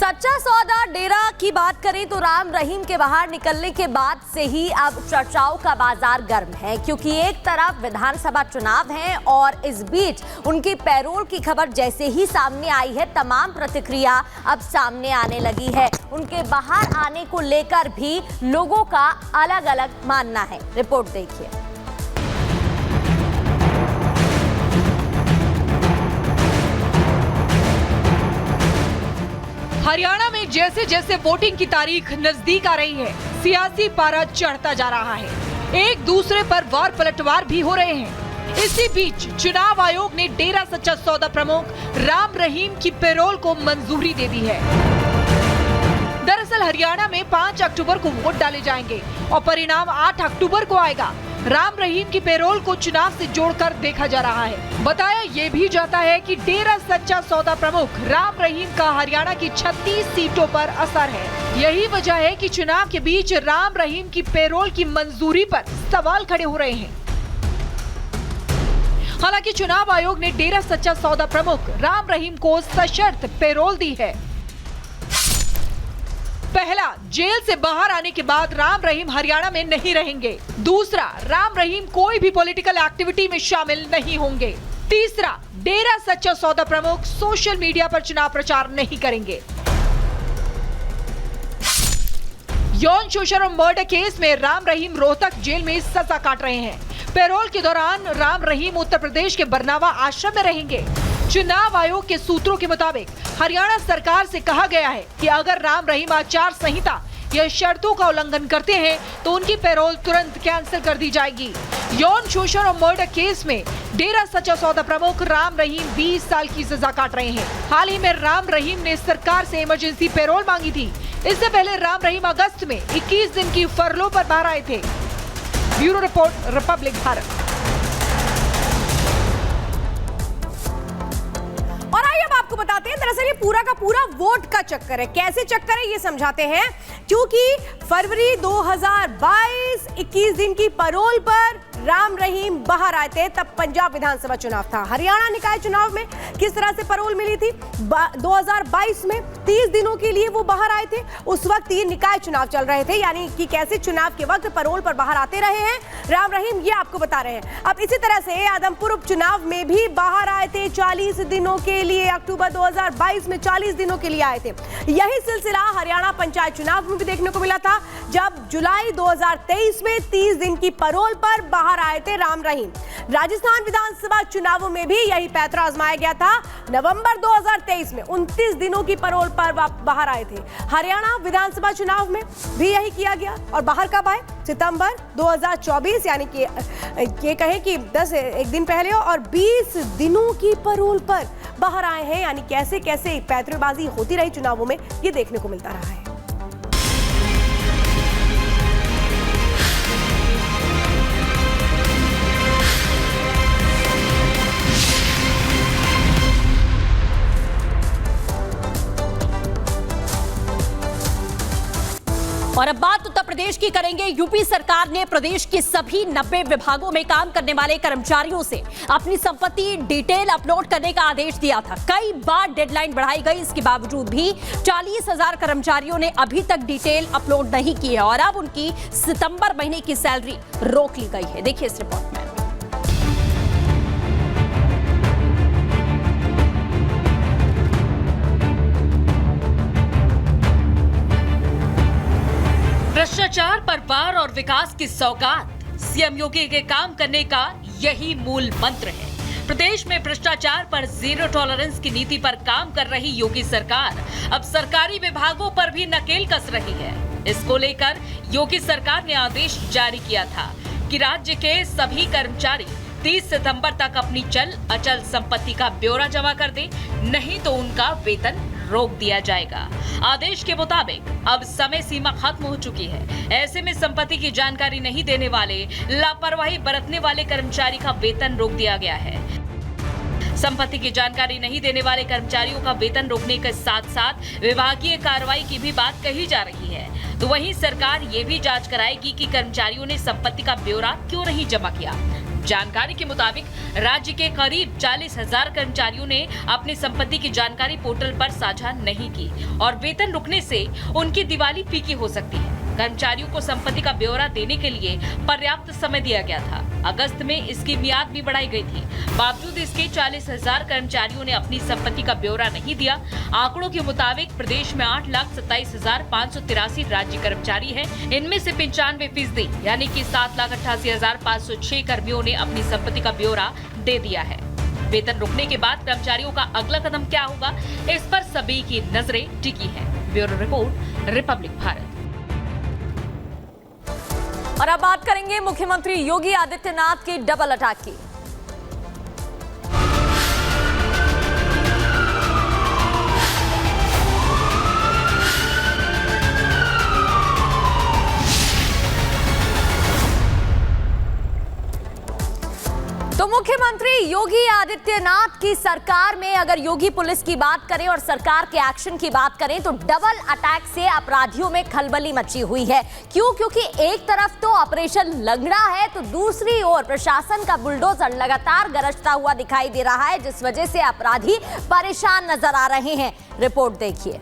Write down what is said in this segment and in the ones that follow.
सच्चा सौदा डेरा की बात करें तो राम रहीम के बाहर निकलने के बाद से ही अब चर्चाओं का बाजार गर्म है, क्योंकि एक तरफ विधानसभा चुनाव है और इस बीच उनकी पैरोल की खबर जैसे ही सामने आई है, तमाम प्रतिक्रिया अब सामने आने लगी है। उनके बाहर आने को लेकर भी लोगों का अलग अलग मानना है। रिपोर्ट देखिए। हरियाणा में जैसे जैसे वोटिंग की तारीख नजदीक आ रही है, सियासी पारा चढ़ता जा रहा है। एक दूसरे पर वार पलटवार भी हो रहे हैं। इसी बीच चुनाव आयोग ने डेरा सच्चा सौदा प्रमुख राम रहीम की पैरोल को मंजूरी दे दी है। दरअसल हरियाणा में 5 अक्टूबर को वोट डाले जाएंगे और परिणाम 8 अक्टूबर को आएगा। राम रहीम की पैरोल को चुनाव से जोड़कर देखा जा रहा है। बताया ये भी जाता है कि डेरा सच्चा सौदा प्रमुख राम रहीम का हरियाणा की 36 सीटों पर असर है। यही वजह है कि चुनाव के बीच राम रहीम की पैरोल की मंजूरी पर सवाल खड़े हो रहे हैं। हालांकि चुनाव आयोग ने डेरा सच्चा सौदा प्रमुख राम रहीम को सशर्त पैरोल दी है। पहला, जेल से बाहर आने के बाद राम रहीम हरियाणा में नहीं रहेंगे। दूसरा, राम रहीम कोई भी पॉलिटिकल एक्टिविटी में शामिल नहीं होंगे। तीसरा, डेरा सच्चा सौदा प्रमुख सोशल मीडिया पर चुनाव प्रचार नहीं करेंगे। यौन शोषण और मर्डर केस में राम रहीम रोहतक जेल में सजा काट रहे हैं। पैरोल के दौरान राम रहीम उत्तर प्रदेश के बरनावा आश्रम में रहेंगे। चुनाव आयोग के सूत्रों के मुताबिक हरियाणा सरकार से कहा गया है कि अगर राम रहीम आचार संहिता या शर्तों का उल्लंघन करते हैं तो उनकी पैरोल तुरंत कैंसिल कर दी जाएगी। यौन शोषण और मर्डर केस में डेरा सच्चा सौदा प्रमुख राम रहीम 20 साल की सजा काट रहे हैं। हाल ही में राम रहीम ने सरकार से इमरजेंसी पैरोल मांगी थी। इससे पहले राम रहीम अगस्त में 21 दिन की फरलो पर बाहर आए थे। Bureau report, Republic Bharat. और आइए अब आपको बताते हैं, दरअसल ये पूरा का पूरा वोट का चक्कर है। कैसे चक्कर है ये समझाते हैं। क्योंकि फरवरी 2022 21 दिन की पैरोल पर राम रहीम बाहर आए थे, तब पंजाब विधानसभा चुनाव था। हरियाणा निकाय चुनाव में किस तरह से पैरोल मिली थी? 2022 में 30 दिनों के लिए वो बाहर आए थे। उस वक्त ये निकाय चुनाव चल रहे थे, यानी कि कैसे चुनाव के वक्त पैरोल पर बाहर आते रहे हैं राम रहीम, ये आपको बता रहे हैं। अब इसी तरह से आदमपुर उपचुनाव में भी बाहर आए थे 40 दिनों के लिए। अक्टूबर 2022 में 40 दिनों के लिए आए थे। यही सिलसिला हरियाणा पंचायत चुनाव में भी देखने को मिला था, जब जुलाई 2023 में 30 दिन की पैरोल पर बाहर आए थे राम रहीम। राजस्थान विधानसभा चुनावों में भी यही पैंतरा आजमाया गया था। नवंबर 2023 में 29 दिनों की पैरोल पर बाहर आए थे। हरियाणा विधानसभा चुनाव में भी यही किया गया। और बाहर कब आए? सितंबर 2024, यानी कि ये कहें कि 1 दिन पहले, और 20 दिनों की पैरोल पर बाहर आए हैं। यानी कैसे कैसे पैंतरेबाजी होती रही चुनावों में, ये देखने को मिलता रहा है। और अब बात उत्तर प्रदेश की करेंगे। यूपी सरकार ने प्रदेश के सभी 90 विभागों में काम करने वाले कर्मचारियों से अपनी संपत्ति डिटेल अपलोड करने का आदेश दिया था। कई बार डेडलाइन बढ़ाई गई, इसके बावजूद भी 40,000 कर्मचारियों ने अभी तक डिटेल अपलोड नहीं की है और अब उनकी सितंबर महीने की सैलरी रोक ली गई है। देखिए इस रिपोर्ट में। भ्रष्टाचार पर वार और विकास की सौगात, सीएम योगी के काम करने का यही मूल मंत्र है। प्रदेश में भ्रष्टाचार पर जीरो टॉलरेंस की नीति पर काम कर रही योगी सरकार अब सरकारी विभागों पर भी नकेल कस रही है। इसको लेकर योगी सरकार ने आदेश जारी किया था कि राज्य के सभी कर्मचारी 30 सितंबर तक अपनी चल अचल संपत्ति का ब्यौरा जमा कर दें, नहीं तो उनका वेतन रोक दिया जाएगा। आदेश के मुताबिक अब समय सीमा खत्म हो चुकी है। ऐसे में संपत्ति की जानकारी नहीं देने वाले, लापरवाही बरतने वाले कर्मचारी का वेतन रोक दिया गया है। संपत्ति की जानकारी नहीं देने वाले कर्मचारियों का वेतन रोकने के साथ साथ विभागीय कार्रवाई की भी बात कही जा रही है। तो वहीं सरकार ये भी जांच कराएगी कि कर्मचारियों ने संपत्ति का ब्यौरा क्यों नहीं जमा किया। जानकारी के मुताबिक राज्य के करीब 40,000 कर्मचारियों ने अपनी संपत्ति की जानकारी पोर्टल पर साझा नहीं की और वेतन रुकने से उनकी दिवाली फीकी हो सकती है। कर्मचारियों को संपत्ति का ब्यौरा देने के लिए पर्याप्त समय दिया गया था। अगस्त में इसकी मियाद भी बढ़ाई गई थी। बावजूद इसके 40,000 कर्मचारियों ने अपनी संपत्ति का ब्यौरा नहीं दिया। आंकड़ों के मुताबिक प्रदेश में 8,27,583 राज्य कर्मचारी हैं। इनमें से 95% यानी कि 7,88,506 कर्मियों ने अपनी संपत्ति का ब्यौरा दे दिया है। वेतन रुकने के बाद कर्मचारियों का अगला कदम क्या होगा, इस पर सभी की नजरें टिकी हैं। Bureau report, Republic Bharat. और अब बात करेंगे मुख्यमंत्री योगी आदित्यनाथ की डबल अटैक की। तो मुख्यमंत्री योगी आदित्यनाथ की सरकार में अगर योगी पुलिस की बात करें और सरकार के एक्शन की बात करें तो डबल अटैक से अपराधियों में खलबली मची हुई है। क्यों? क्योंकि एक तरफ तो ऑपरेशन लंगड़ा है तो दूसरी ओर प्रशासन का बुलडोजर लगातार गरजता हुआ दिखाई दे रहा है, जिस वजह से अपराधी परेशान नजर आ रहे हैं। रिपोर्ट देखिए।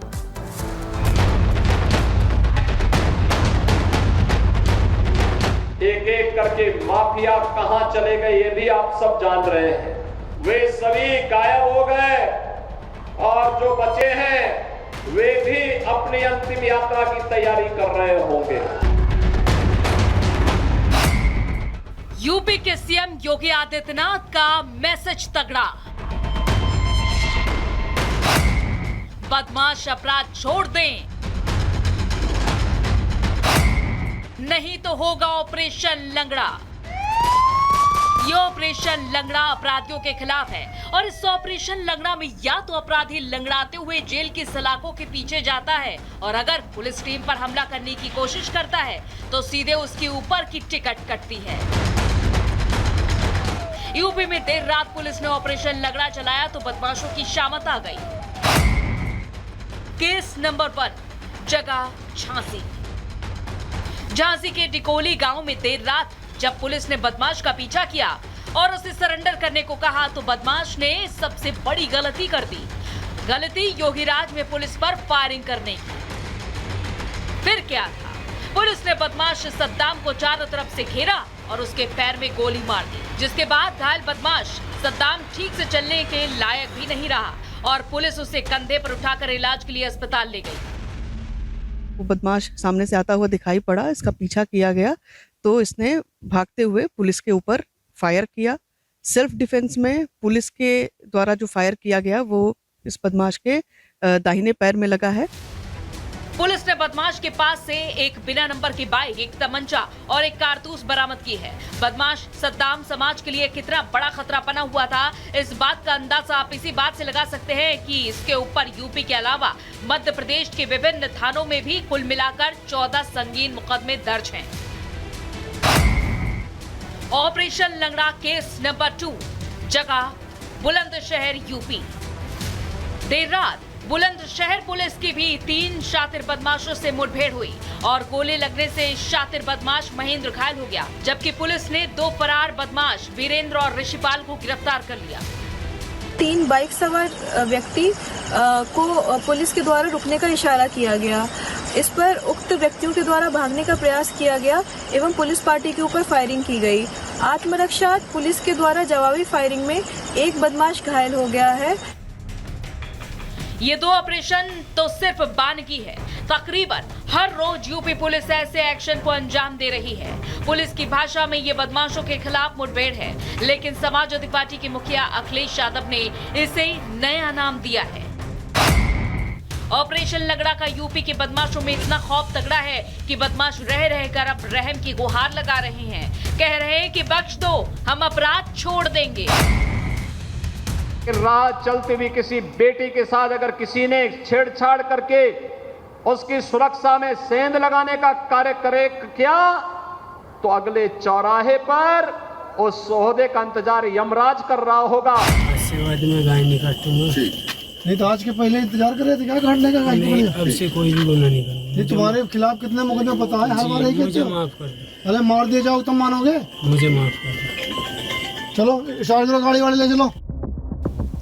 एक एक करके माफिया कहां चले गए ये भी आप सब जान रहे हैं। वे सभी गायब हो गए और जो बचे हैं वे भी अपनी अंतिम यात्रा की तैयारी कर रहे होंगे। यूपी के सीएम योगी आदित्यनाथ का मैसेज तगड़ा। बदमाश अपराध छोड़ दें, नहीं तो होगा ऑपरेशन लंगड़ा। ये ऑपरेशन लंगड़ा अपराधियों के खिलाफ है और इस ऑपरेशन लंगड़ा में या तो अपराधी लंगड़ाते हुए जेल की सलाखों के पीछे जाता है और अगर पुलिस टीम पर हमला करने की कोशिश करता है तो सीधे उसके ऊपर की टिकट कटती है। यूपी में देर रात पुलिस ने ऑपरेशन लंगड़ा चलाया तो बदमाशों की शामत आ गई। केस नंबर 1, जगह झांसी। झांसी के डिकोली गांव में देर रात जब पुलिस ने बदमाश का पीछा किया और उसे सरेंडर करने को कहा तो बदमाश ने सबसे बड़ी गलती कर दी। गलती योगीराज में पुलिस पर फायरिंग करने की। फिर क्या था, पुलिस ने बदमाश सद्दाम को चारों तरफ से घेरा और उसके पैर में गोली मार दी, जिसके बाद घायल बदमाश सद्दाम ठीक से चलने के लायक भी नहीं रहा और पुलिस उसे कंधे पर उठाकर इलाज के लिए अस्पताल ले गई। वो बदमाश सामने से आता हुआ दिखाई पड़ा, इसका पीछा किया गया तो इसने भागते हुए पुलिस के ऊपर फायर किया। सेल्फ डिफेंस में पुलिस के द्वारा जो फायर किया गया वो इस बदमाश के दाहिने पैर में लगा है। पुलिस ने बदमाश के पास से एक बिना नंबर की बाइक, एक तमंचा और एक कारतूस बरामद की है। बदमाश सद्दाम समाज के लिए कितना बड़ा खतरा बना हुआ था, इस बात का अंदाजा आप इसी बात से लगा सकते हैं कि इसके ऊपर यूपी के अलावा मध्य प्रदेश के विभिन्न थानों में भी कुल मिलाकर 14 संगीन मुकदमे दर्ज हैं। ऑपरेशन लंगड़ा केस नंबर 2, जगह बुलंदशहर यूपी। देर रात बुलंदशहर पुलिस की भी 3 शातिर बदमाशों से मुठभेड़ हुई और गोली लगने से शातिर बदमाश महेंद्र घायल हो गया, जबकि पुलिस ने 2 फरार बदमाश वीरेंद्र और ऋषिपाल को गिरफ्तार कर लिया। 3 बाइक सवार व्यक्ति को पुलिस के द्वारा रुकने का इशारा किया गया। इस पर उक्त व्यक्तियों के द्वारा भागने का प्रयास किया गया एवं पुलिस पार्टी के ऊपर फायरिंग की गई। आत्मरक्षा पुलिस के द्वारा जवाबी फायरिंग में एक बदमाश घायल हो गया है। ये 2 ऑपरेशन तो सिर्फ बानगी है। तकरीबन हर रोज यूपी पुलिस ऐसे एक्शन को अंजाम दे रही है। पुलिस की भाषा में ये बदमाशों के खिलाफ मुठभेड़ है, लेकिन समाजवादी पार्टी के मुखिया अखिलेश यादव ने इसे नया नाम दिया है। ऑपरेशन लंगड़ा का यूपी के बदमाशों में इतना खौफ तगड़ा है कि बदमाश रह रहकर अब रहम की गुहार लगा रहे हैं। कह रहे हैं कि बख्श दो, हम अपराध छोड़ देंगे। राह चलते हुए किसी बेटी के साथ अगर किसी ने छेड़छाड़ करके उसकी सुरक्षा में सेंध लगाने का कार्य करे क्या तो अगले चौराहे पर उस सोहदे का इंतजार यमराज कर रहा होगा। नहीं तो आज के पहले इंतजार कर रहे थे क्या काटने का? अब से कोई भी गुनाह नहीं करूंगा। ये तुम्हारे खिलाफ कितने मुकदमे पता है? हर बार मुझे माफ कर दो। अरे मार दिए जाओ तुम मानोगे? मुझे माफ कर दो। चलो स्टार्ट करो, गाड़ी वाड़ी ले चलो।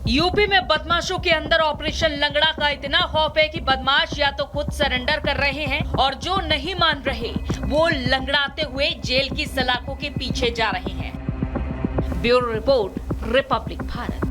यूपी में बदमाशों के अंदर ऑपरेशन लंगड़ा का इतना खौफ है कि बदमाश या तो खुद सरेंडर कर रहे हैं और जो नहीं मान रहे वो लंगड़ाते हुए जेल की सलाखों के पीछे जा रहे हैं। Bureau report, Republic Bharat.